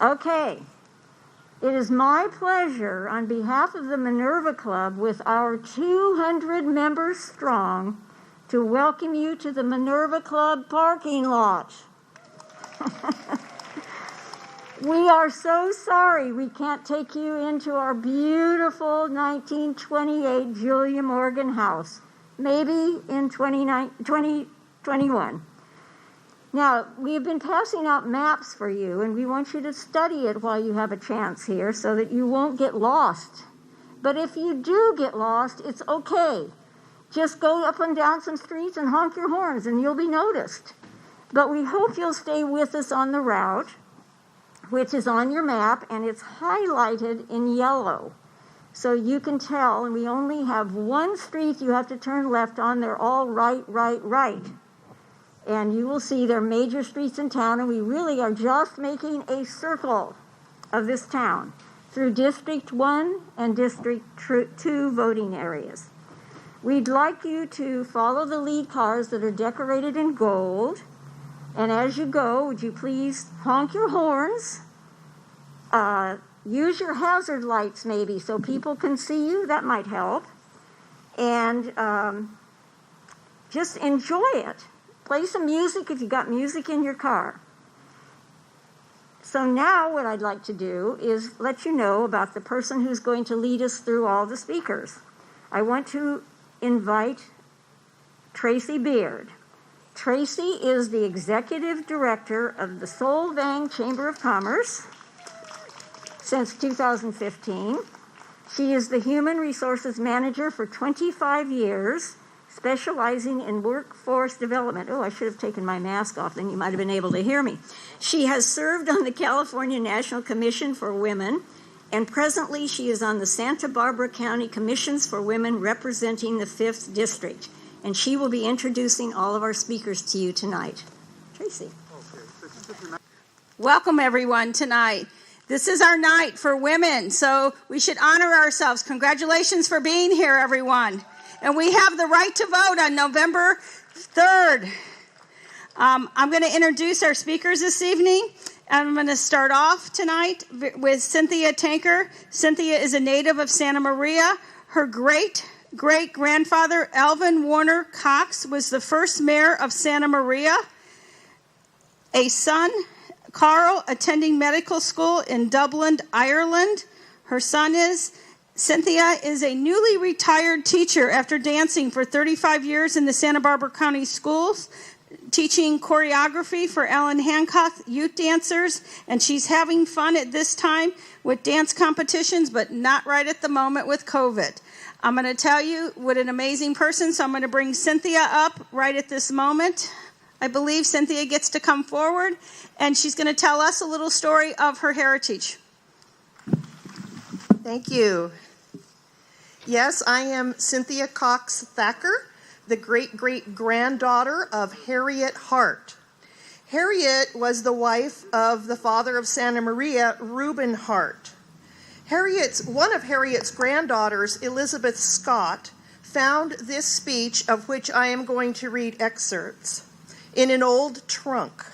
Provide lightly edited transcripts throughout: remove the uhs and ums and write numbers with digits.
Okay. It is my pleasure, on behalf of the Minerva Club, with our 200 members strong, to welcome you to the Minerva Club parking lot. We are so sorry we can't take you into our beautiful 1928 Julia Morgan house. Maybe in 2021. Now, we've been passing out maps for you, and we want you to study it while you have a chance here so that you won't get lost. But if you do get lost, it's okay. Just go up and down some streets and honk your horns, and you'll be noticed. But we hope you'll stay with us on the route, which is on your map, and it's highlighted in yellow. So you can tell, and we only have one street you have to turn left on. They're all right, right, right. And you will see they're major streets in town, and we really are just making a circle of this town through District 1 and District 2 voting areas. We'd like you to follow the lead cars that are decorated in gold. And as you go, would you please honk your horns? Use your hazard lights maybe so people can see you. That might help. And just enjoy it. Play some music if you've got music in your car. So now what I'd like to do is let you know about the person who's going to lead us through all the speakers. I want to invite Tracy Beard. Tracy is the executive director of the Solvang Chamber of Commerce since 2015. She is the human resources manager for 25 years, specializing in workforce development. Oh, I should have taken my mask off, then you might have been able to hear me. She has served on the California National Commission for Women, and presently she is on the Santa Barbara County Commissions for Women representing the 5th District. And she will be introducing all of our speakers to you tonight. Tracy. Welcome, everyone, tonight. This is our night for women, so we should honor ourselves. Congratulations for being here, everyone. And we have the right to vote on November 3rd. I'm going to introduce our speakers this evening. I'm going to start off tonight with Cynthia Tanker. Cynthia is a native of Santa Maria. Her great-grandfather, Alvin Warner Cox, was the first mayor of Santa Maria. A son, Carl, attending medical school in Dublin, Ireland. Her son Cynthia is a newly retired teacher after dancing for 35 years in the Santa Barbara County Schools, teaching choreography for Ellen Hancock youth dancers, and she's having fun at this time with dance competitions, but not right at the moment with COVID. I'm going to tell you what an amazing person, so I'm going to bring Cynthia up right at this moment. I believe Cynthia gets to come forward, and she's going to tell us a little story of her heritage. Thank you. Yes, I am Cynthia Cox Thacker, the great-great-granddaughter of Harriet Hart. Harriet was the wife of the father of Santa Maria, Reuben Hart. One of Harriet's granddaughters, Elizabeth Scott, found this speech, of which I am going to read excerpts, in an old trunk.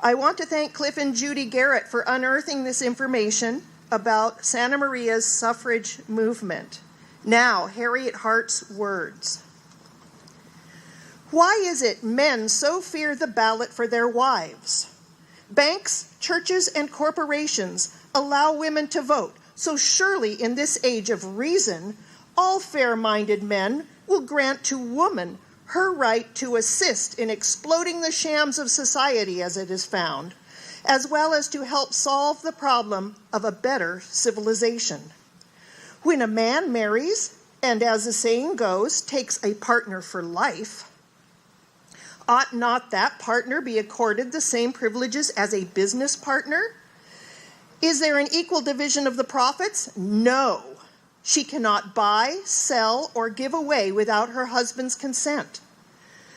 I want to thank Cliff and Judy Garrett for unearthing this information about Santa Maria's suffrage movement. Now, Harriet Hart's words. Why is it men so fear the ballot for their wives? Banks, churches, and corporations allow women to vote, so surely in this age of reason, all fair-minded men will grant to woman her right to assist in exploding the shams of society as it is found, as well as to help solve the problem of a better civilization. When a man marries, and as the saying goes, takes a partner for life, ought not that partner be accorded the same privileges as a business partner? Is there an equal division of the profits? No. She cannot buy, sell, or give away without her husband's consent.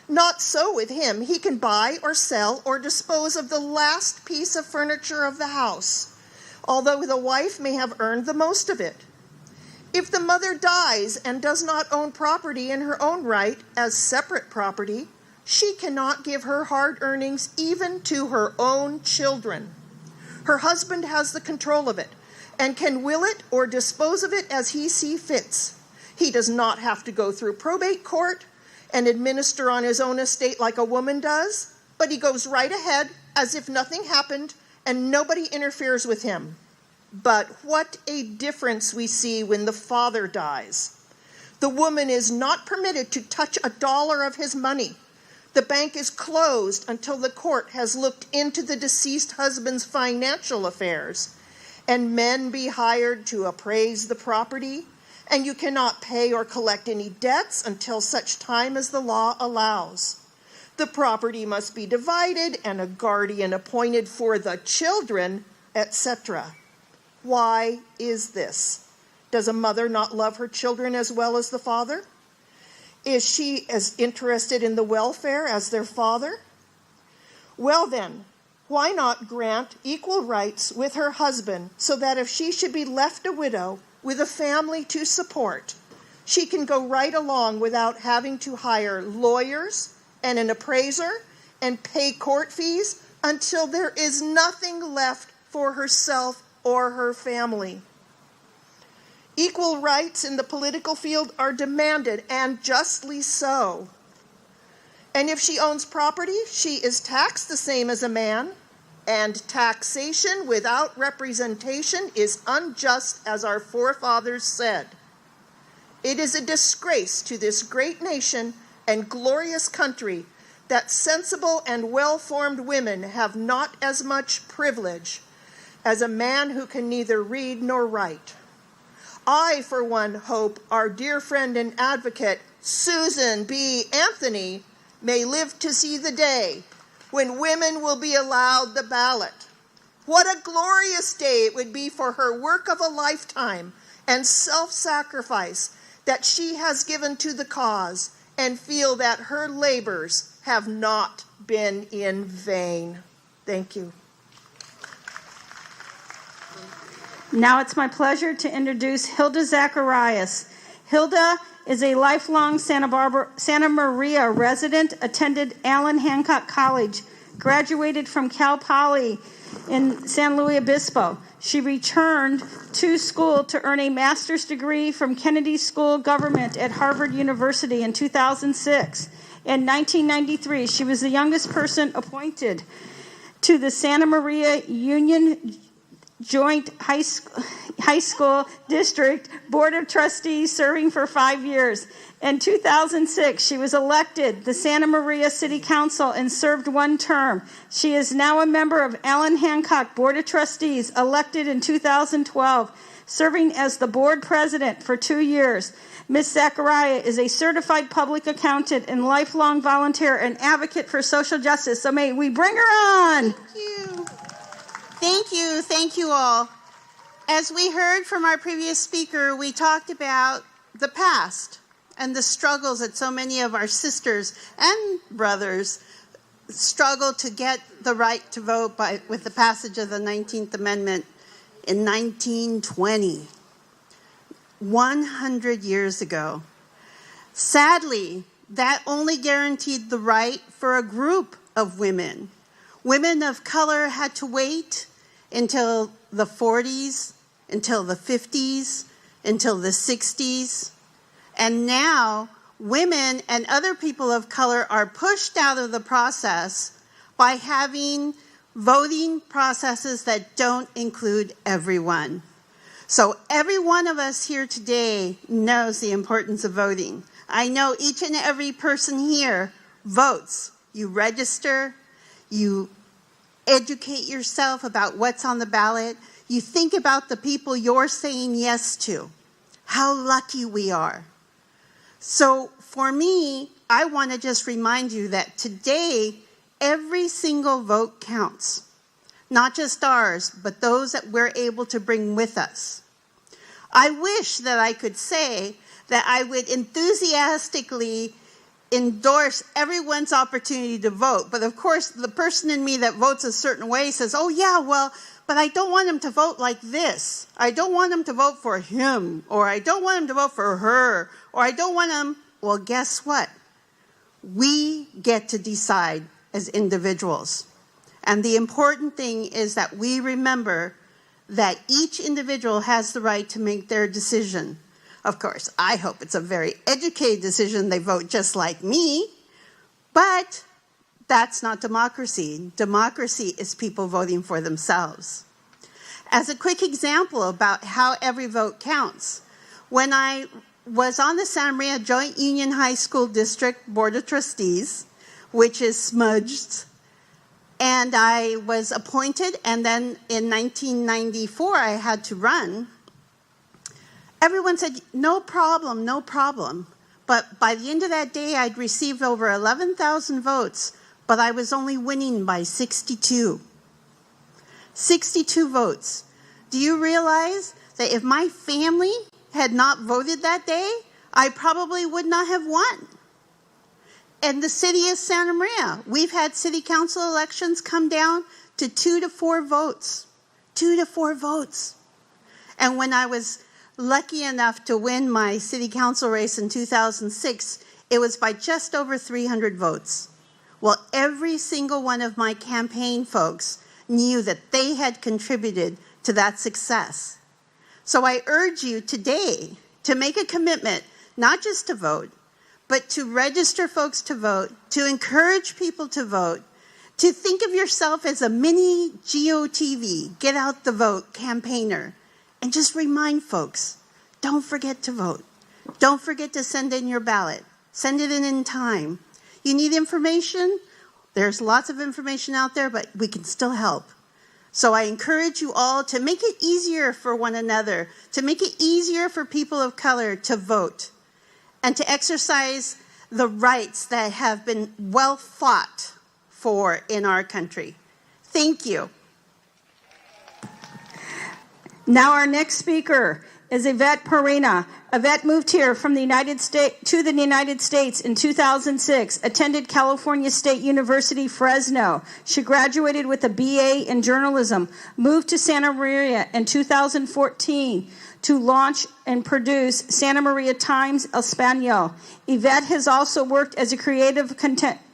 Not so with him. He can buy or sell or dispose of the last piece of furniture of the house, although the wife may have earned the most of it. If the mother dies and does not own property in her own right as separate property, she cannot give her hard earnings even to her own children. Her husband has the control of it and can will it or dispose of it as he sees fits. He does not have to go through probate court and administer on his own estate like a woman does, but he goes right ahead as if nothing happened and nobody interferes with him. But what a difference we see when the father dies. The woman is not permitted to touch a dollar of his money. The bank is closed until the court has looked into the deceased husband's financial affairs, and men be hired to appraise the property, and you cannot pay or collect any debts until such time as the law allows. The property must be divided and a guardian appointed for the children, etc. Why is this? Does a mother not love her children as well as the father? Is she as interested in the welfare as their father? Well then, why not grant equal rights with her husband so that if she should be left a widow with a family to support, she can go right along without having to hire lawyers and an appraiser and pay court fees until there is nothing left for herself or her family. Equal rights in the political field are demanded, and justly so. And if she owns property, she is taxed the same as a man, and taxation without representation is unjust, as our forefathers said. It is a disgrace to this great nation and glorious country that sensible and well-formed women have not as much privilege as a man who can neither read nor write. I, for one, hope our dear friend and advocate, Susan B. Anthony, may live to see the day when women will be allowed the ballot. What a glorious day it would be for her work of a lifetime and self-sacrifice that she has given to the cause, and feel that her labors have not been in vain. Thank you. Now it's my pleasure to introduce Hilda Zacharias. Hilda is a lifelong Santa Maria resident, attended Allen Hancock College, graduated from Cal Poly in San Luis Obispo. She returned to school to earn a master's degree from Kennedy School of Government at Harvard University in 2006. In 1993, she was the youngest person appointed to the Santa Maria Union Joint High School District Board of Trustees, serving for 5 years. In 2006, she was elected the Santa Maria City Council and served one term. She is now a member of Allen Hancock Board of Trustees, elected in 2012, serving as the board president for 2 years. Ms. Zachariah is a certified public accountant and lifelong volunteer and advocate for social justice. So may we bring her on. Thank you. Thank you all. As we heard from our previous speaker, we talked about the past and the struggles that so many of our sisters and brothers struggled to get the right to vote with the passage of the 19th Amendment in 1920, 100 years ago. Sadly, that only guaranteed the right for a group of women. Women of color had to wait until the 40s, until the 50s, until the 60s. And now, women and other people of color are pushed out of the process by having voting processes that don't include everyone. So every one of us here today knows the importance of voting. I know each and every person here votes. You register, you educate yourself about what's on the ballot. You think about the people you're saying yes to. How lucky we are. So for me, I want to just remind you that today, every single vote counts. Not just ours, but those that we're able to bring with us. I wish that I could say that I would enthusiastically endorse everyone's opportunity to vote. But of course, the person in me that votes a certain way says, oh yeah, well, but I don't want him to vote like this. I don't want him to vote for him, or I don't want him to vote for her, or I don't want him. Well, guess what? We get to decide as individuals. And the important thing is that we remember that each individual has the right to make their decision. Of course, I hope it's a very educated decision. They vote just like me. But that's not democracy. Democracy is people voting for themselves. As a quick example about how every vote counts, when I was on the Santa Maria Joint Union High School District Board of Trustees, which is smudged, and I was appointed, and then in 1994 I had to run, everyone said, no problem, no problem. But by the end of that day, I'd received over 11,000 votes, but I was only winning by 62. 62 votes. Do you realize that if my family had not voted that day, I probably would not have won? And the city of Santa Maria, we've had city council elections come down to 2 to 4 votes. 2 to 4 votes. And when I was lucky enough to win my city council race in 2006, it was by just over 300 votes. Well, every single one of my campaign folks knew that they had contributed to that success. So I urge you today to make a commitment, not just to vote, but to register folks to vote, to encourage people to vote, to think of yourself as a mini GOTV, get out the vote campaigner, and just remind folks, don't forget to vote. Don't forget to send in your ballot. Send it in time. You need information? There's lots of information out there, but we can still help. So I encourage you all to make it easier for one another, to make it easier for people of color to vote, and to exercise the rights that have been well fought for in our country. Thank you. Now our next speaker is Yvette Perina. Yvette moved here from the United States in 2006, attended California State University, Fresno. She graduated with a BA in journalism, moved to Santa Maria in 2014 to launch and produce Santa Maria Times Español. Yvette has also worked as a creative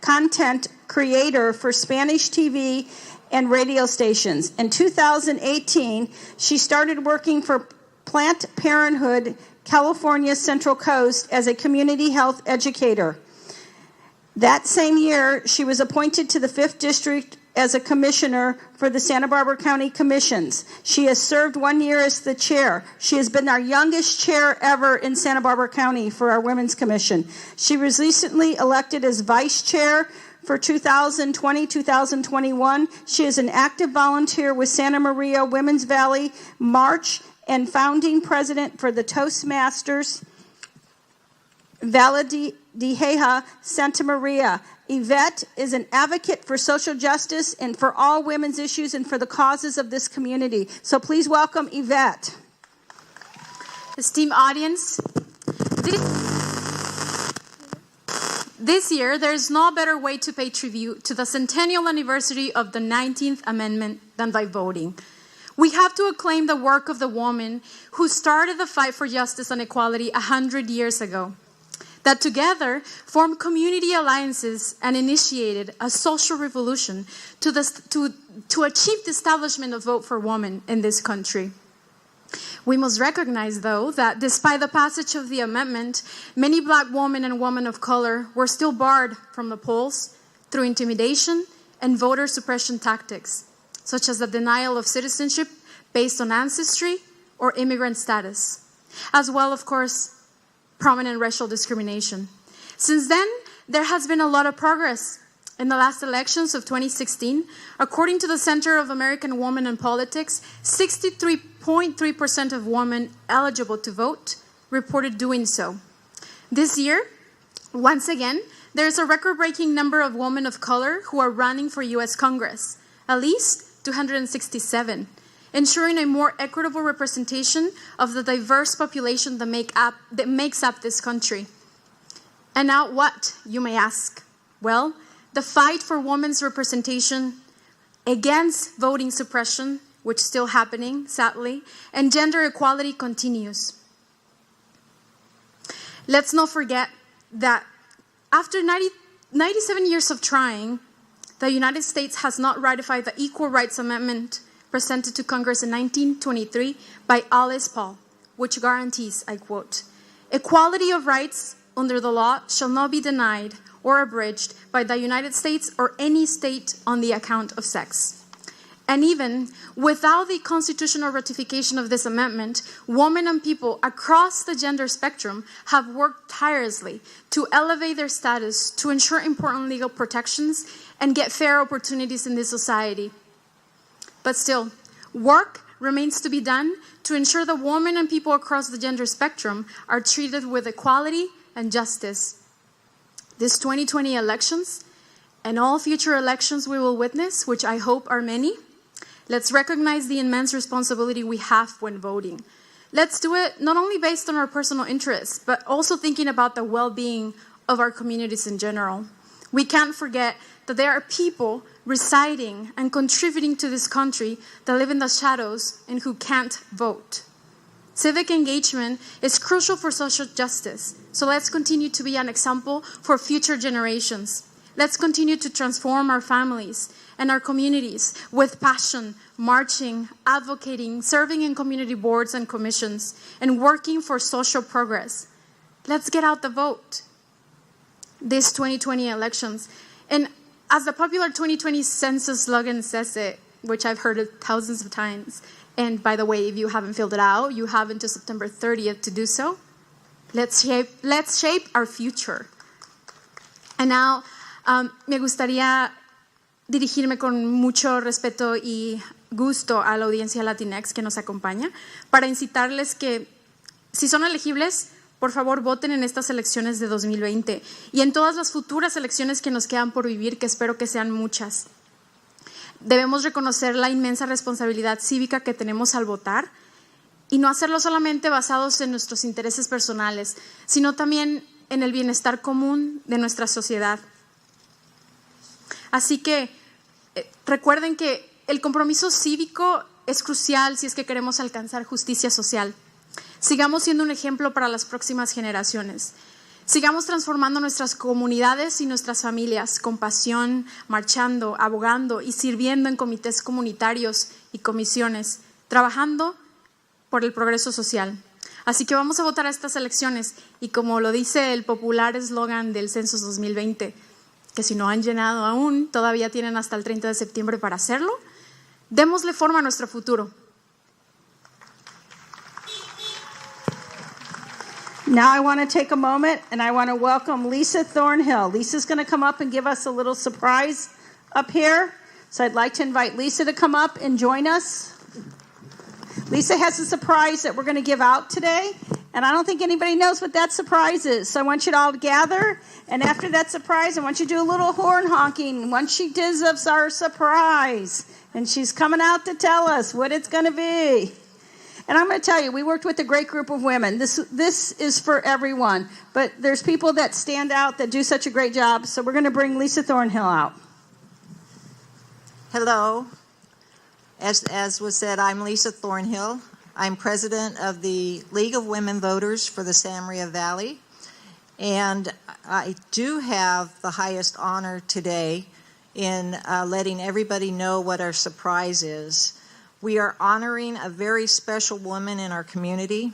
content creator for Spanish TV and radio stations. In 2018, she started working for Planned Parenthood, California Central Coast as a community health educator. That same year, she was appointed to the 5th District as a commissioner for the Santa Barbara County Commissions. She has served 1 year as the chair. She has been our youngest chair ever in Santa Barbara County for our Women's Commission. She was recently elected as vice chair for 2020-2021. She is an active volunteer with Santa Maria Women's Valley March and founding president for the Toastmasters Valle de Jeja Santa Maria. Yvette is an advocate for social justice and for all women's issues and for the causes of this community. So please welcome Yvette. Esteemed audience, this year there is no better way to pay tribute to the centennial anniversary of the 19th Amendment than by voting. We have to acclaim the work of the woman who started the fight for justice and equality 100 years ago, that together formed community alliances and initiated a social revolution to achieve the establishment of vote for women in this country. We must recognize, though, that despite the passage of the amendment, many black women and women of color were still barred from the polls through intimidation and voter suppression tactics, such as the denial of citizenship based on ancestry or immigrant status, as well, of course, prominent racial discrimination. Since then, there has been a lot of progress. In the last elections of 2016, according to the Center of American Women in Politics, 63.3% of women eligible to vote reported doing so. This year, once again, there is a record-breaking number of women of color who are running for U.S. Congress, at least 267, ensuring a more equitable representation of the diverse population that makes up this country. And now what, you may ask? Well, the fight for women's representation against voting suppression, which is still happening, sadly, and gender equality continues. Let's not forget that after 97 years of trying, the United States has not ratified the Equal Rights Amendment presented to Congress in 1923 by Alice Paul, which guarantees, I quote, "Equality of rights under the law shall not be denied or abridged by the United States or any state on the account of sex." And even without the constitutional ratification of this amendment, women and people across the gender spectrum have worked tirelessly to elevate their status, to ensure important legal protections, and get fair opportunities in this society. But still, work remains to be done to ensure that women and people across the gender spectrum are treated with equality and justice. These 2020 elections and all future elections we will witness, which I hope are many, let's recognize the immense responsibility we have when voting. Let's do it not only based on our personal interests, but also thinking about the well-being of our communities in general. We can't forget that there are people residing and contributing to this country that live in the shadows and who can't vote. Civic engagement is crucial for social justice, so let's continue to be an example for future generations. Let's continue to transform our families and our communities with passion, marching, advocating, serving in community boards and commissions, and working for social progress. Let's get out the vote. These 2020 elections, and as the popular 2020 census slogan says it, which I've heard it thousands of times, and by the way, if you haven't filled it out, you have until September 30th to do so. Let's shape our future. And now, me gustaría dirigirme con mucho respeto y gusto a la audiencia Latinx que nos acompaña para incitarles que, si son elegibles, por favor voten en estas elecciones de 2020 y en todas las futuras elecciones que nos quedan por vivir, que espero que sean muchas. Debemos reconocer la inmensa responsabilidad cívica que tenemos al votar y no hacerlo solamente basados en nuestros intereses personales, sino también en el bienestar común de nuestra sociedad. Así que recuerden que el compromiso cívico es crucial si es que queremos alcanzar justicia social. Sigamos siendo un ejemplo para las próximas generaciones. Sigamos transformando nuestras comunidades y nuestras familias con pasión, marchando, abogando y sirviendo en comités comunitarios y comisiones, trabajando por el progreso social. Así que vamos a votar a estas elecciones y como lo dice el popular eslogan del Census 2020, que si no han llenado aún, todavía tienen hasta el 30 de septiembre para hacerlo, démosle forma a nuestro futuro. Now I want to take a moment and I want to welcome Lisa Thornhill. Lisa's going to come up and give us a little surprise up here. So I'd like to invite Lisa to come up and join us. Lisa has a surprise that we're going to give out today. And I don't think anybody knows what that surprise is. So I want you to all gather. And after that surprise, I want you to do a little horn honking once she gives us our surprise. And she's coming out to tell us what it's going to be. And I'm going to tell you, we worked with a great group of women. This is for everyone. But there's people that stand out that do such a great job. So we're going to bring Lisa Thornhill out. Hello. As was said, I'm Lisa Thornhill. I'm president of the League of Women Voters for the Santa Maria Valley. And I do have the highest honor today in letting everybody know what our surprise is. We are honoring a very special woman in our community.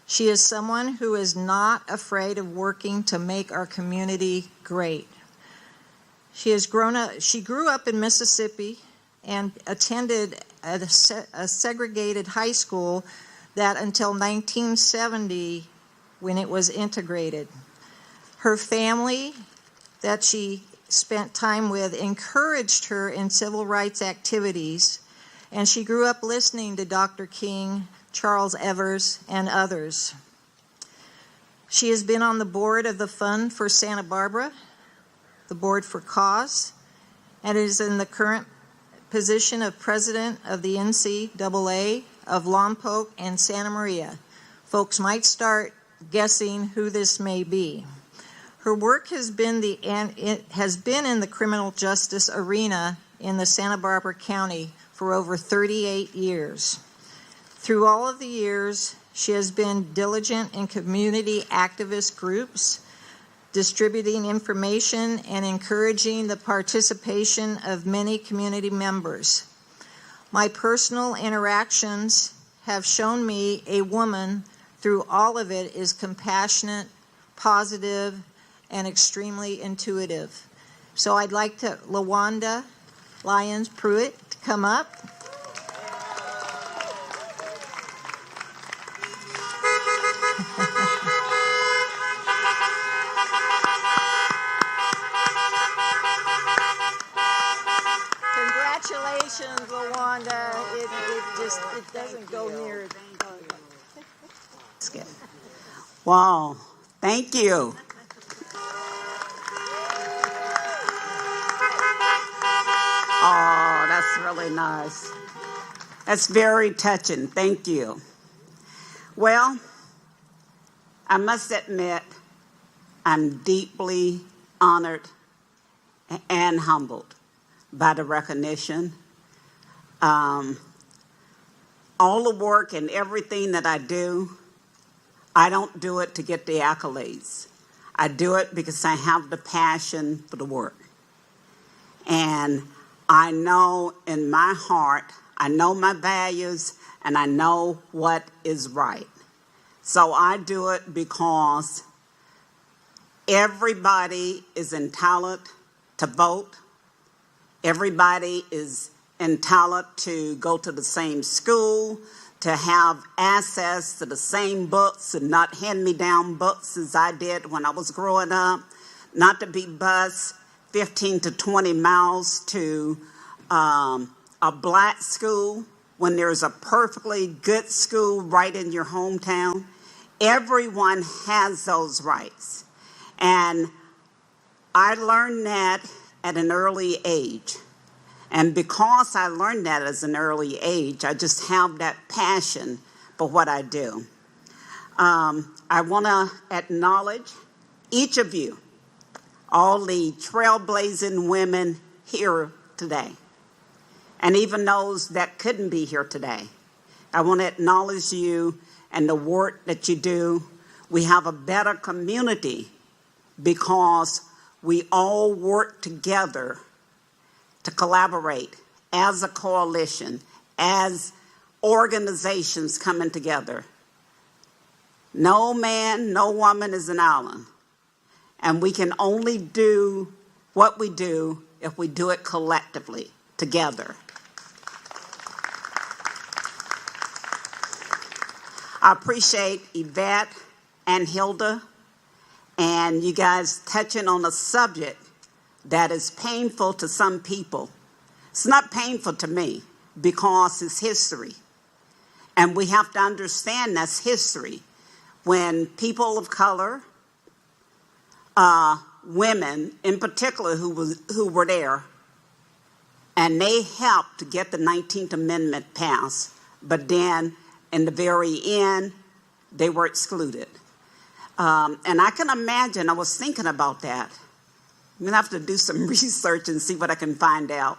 She is someone who is not afraid of working to make our community great. She grew up in Mississippi and attended a segregated high school that until 1970, when it was integrated. Her family that she spent time with encouraged her in civil rights activities, and she grew up listening to Dr. King, Charles Evers, and others. She has been on the board of the Fund for Santa Barbara, the Board for Cause, and is in the current position of president of the NCAA of Lompoc and Santa Maria. Folks might start guessing who this may be. Her work has been in the criminal justice arena in the Santa Barbara County for over 38 years. Through all of the years, she has been diligent in community activist groups, distributing information, and encouraging the participation of many community members. My personal interactions have shown me a woman through all of it is compassionate, positive, and extremely intuitive. So I'd like to LaWanda Lyons Pruitt to come up. Congratulations, LaWanda. It doesn't go near. Wow, thank you. Oh, that's really nice. That's very touching. Thank you. Well, I must admit, I'm deeply honored and humbled by the recognition. All the work and everything that I do, I don't do it to get the accolades. I do it because I have the passion for the work. And I know in my heart, I know my values, and I know what is right. So I do it because everybody is entitled to vote. Everybody is entitled to go to the same school, to have access to the same books and not hand-me-down books as I did when I was growing up, not to be bused 15 to 20 miles to a black school when there's a perfectly good school right in your hometown. Everyone has those rights. And I learned that at an early age. And because I learned that at an early age, I just have that passion for what I do. I want to acknowledge each of you, all the trailblazing women here today, and even those that couldn't be here today. I want to acknowledge you and the work that you do. We have a better community because we all work together to collaborate as a coalition, as organizations coming together. No man, no woman is an island. And we can only do what we do if we do it collectively, together. I appreciate Yvette and Hilda and you guys touching on a subject that is painful to some people. It's not painful to me because it's history. And we have to understand that's history. When people of color, women in particular who were there, and they helped to get the 19th Amendment passed, but then in the very end, they were excluded. And I can imagine, I was thinking about that. I'm going to have to do some research and see what I can find out.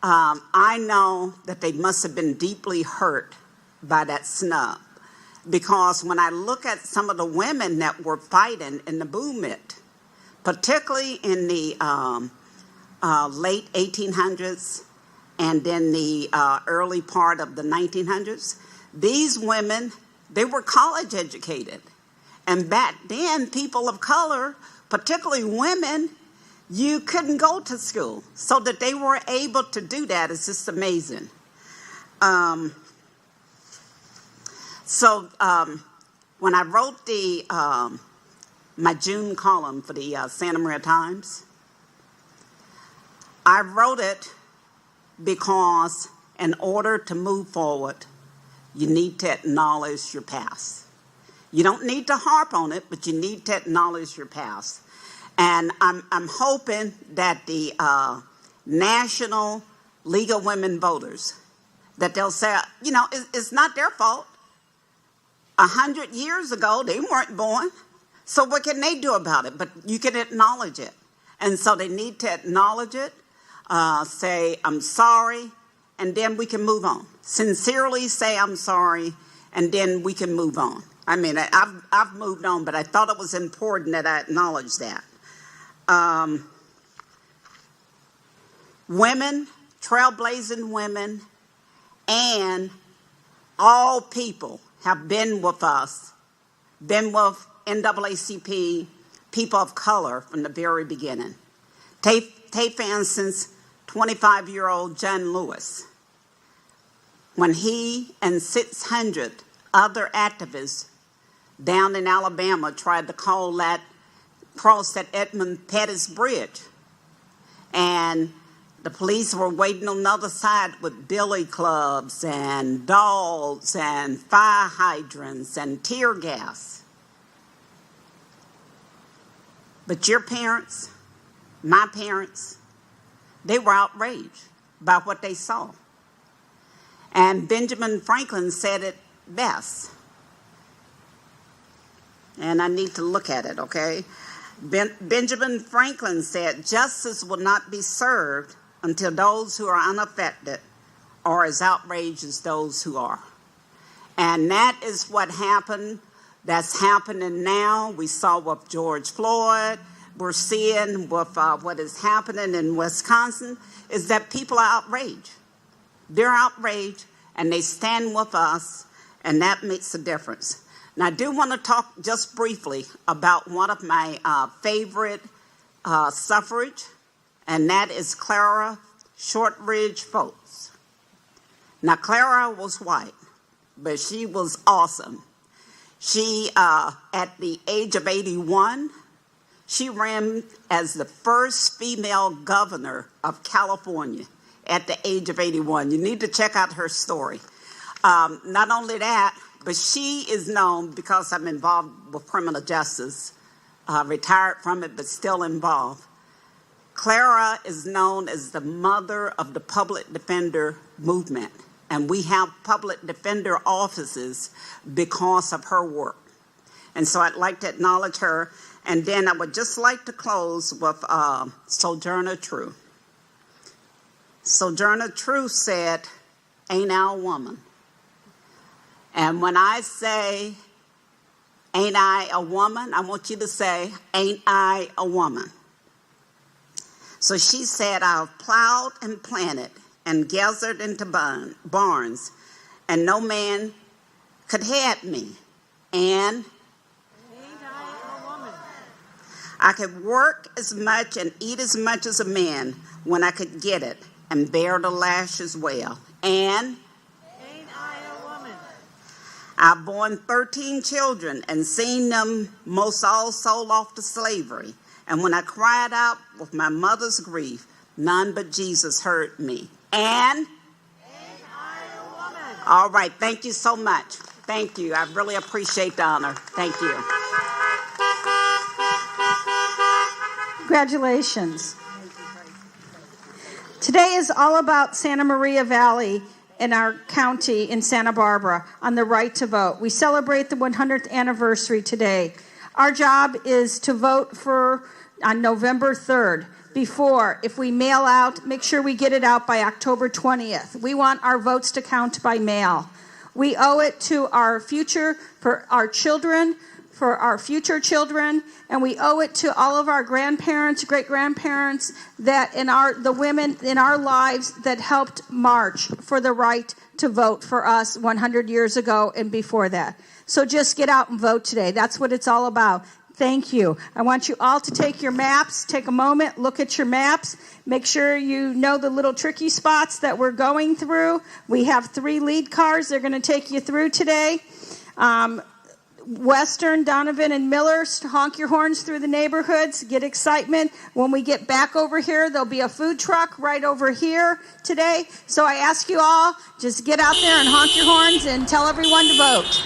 I know that they must have been deeply hurt by that snub, because when I look at some of the women that were fighting in the movement, particularly in the late 1800s and then the early part of the 1900s, these women, they were college educated. And back then, people of color, particularly women, you couldn't go to school. So that they were able to do that is just amazing. When I wrote my June column for the Santa Maria Times, I wrote it because in order to move forward, you need to acknowledge your past. You don't need to harp on it, but you need to acknowledge your past. And I'm hoping that the National League of Women Voters, that they'll say, you know, it's not their fault. 100 years ago, they weren't born. So what can they do about it? But you can acknowledge it. And so they need to acknowledge it, say, I'm sorry, and then we can move on. Sincerely say, I'm sorry, and then we can move on. I mean, I've moved on, but I thought it was important that I acknowledge that. Women, trailblazing women, and all people have been with us, been with NAACP, people of color from the very beginning. Take for instance, 25-year-old John Lewis. When he and 600 other activists down in Alabama tried to cross that Edmund Pettus Bridge, and the police were waiting on the other side with billy clubs and dogs and fire hydrants and tear gas. But your parents, my parents, they were outraged by what they saw. And Benjamin Franklin said it best. And I need to look at it, okay? Benjamin Franklin said, "Justice will not be served until those who are unaffected are as outraged as those who are." And that is what happened. That's happening now. We saw with George Floyd. We're seeing with what is happening in Wisconsin is that people are outraged. They're outraged, and they stand with us, and that makes a difference. Now, I do want to talk just briefly about one of my favorite suffrage, and that is Clara Shortridge Foltz. Now, Clara was white, but she was awesome. She, at the age of 81, she ran as the first female governor of California at the age of 81. You need to check out her story. Not only that, but she is known, because I'm involved with criminal justice, retired from it, but still involved. Clara is known as the mother of the public defender movement, and we have public defender offices because of her work. And so I'd like to acknowledge her, and then I would just like to close with Sojourner Truth. Sojourner Truth said, "Ain't I a woman?" And when I say, "Ain't I a woman?" I want you to say, "Ain't I a woman?" So she said, "I've plowed and planted and gathered into barns, and no man could head me. And ain't I a woman? I could work as much and eat as much as a man when I could get it, and bear the lash as well. And ain't I a woman? I've borne 13 children and seen them most all sold off to slavery. And when I cried out with my mother's grief, none but Jesus heard me. And ain't I a woman?" All right, thank you so much. Thank you. I really appreciate the honor. Thank you. Congratulations. Today is all about Santa Maria Valley in our county in Santa Barbara on the right to vote. We celebrate the 100th anniversary today. Our job is to vote on November 3rd. If we mail out, make sure we get it out by October 20th. We want our votes to count by mail. We owe it to our future, for our children, for our future children, and we owe it to all of our grandparents, great-grandparents, the women in our lives that helped march for the right to vote for us 100 years ago and before that. So just get out and vote today. That's what it's all about. Thank you. I want you all to take your maps, take a moment, look at your maps, make sure you know the little tricky spots that we're going through. We have 3 lead cars. They're going to take you through today. Western, Donovan, and Miller, honk your horns through the neighborhoods, get excitement. When we get back over here, there'll be a food truck right over here today. So I ask you all, just get out there and honk your horns and tell everyone to vote.